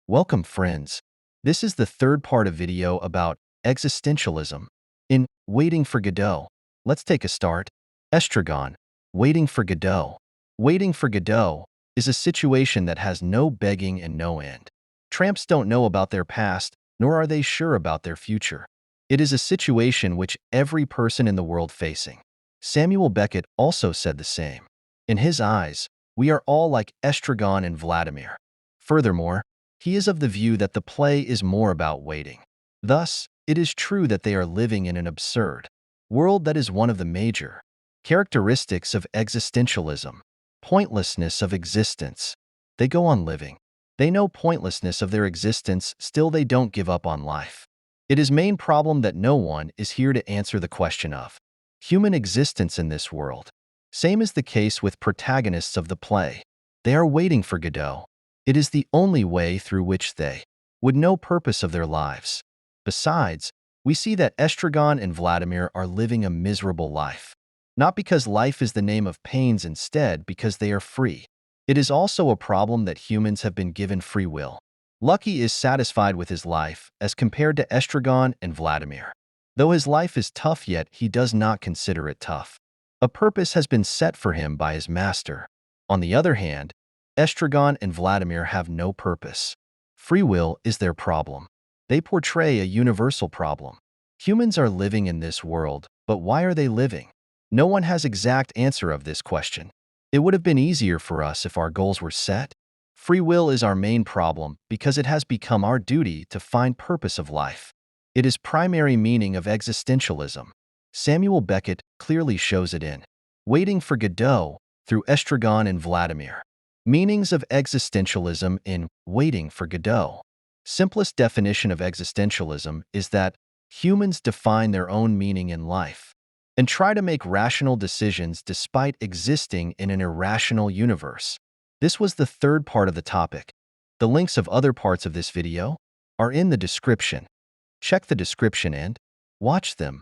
Welcome, friends. This is the third part of video about existentialism in Waiting for Godot. Let's take a start. Estragon, Waiting for Godot. Waiting for Godot is a situation that has no begging and no end. Tramps don't know about their past, nor are they sure about their future. It is a situation which every person in the world facing. Samuel Beckett also said the same. In his eyes, we are all like Estragon and Vladimir. Furthermore, he is of the view that the play is more about waiting. Thus, it is true that they are living in an absurd world that is one of the major characteristics of existentialism. Pointlessness of existence. They go on living. They know pointlessness of their existence, still they don't give up on life. It is main problem that no one is here to answer the question of human existence in this world. Same is the case with protagonists of the play. They are waiting for Godot. It is the only way through which they would know purpose of their lives. Besides, we see that Estragon and Vladimir are living a miserable life. Not because life is the name of pains, instead because they are free. It is also a problem that humans have been given free will. Lucky is satisfied with his life as compared to Estragon and Vladimir. Though his life is tough, yet he does not consider it tough. A purpose has been set for him by his master. On the other hand, Estragon and Vladimir have no purpose. Free will is their problem. They portray a universal problem. Humans are living in this world, but why are they living? No one has exact answer of this question. It would have been easier for us if our goals were set. Free will is our main problem because it has become our duty to find purpose of life. It is primary meaning of existentialism. Samuel Beckett clearly shows it in Waiting for Godot through Estragon and Vladimir. Meanings of existentialism in Waiting for Godot. Simplest definition of existentialism is that humans define their own meaning in life and try to make rational decisions despite existing in an irrational universe. This was the third part of the topic. The links of other parts of this video are in the description. Check the description and watch them.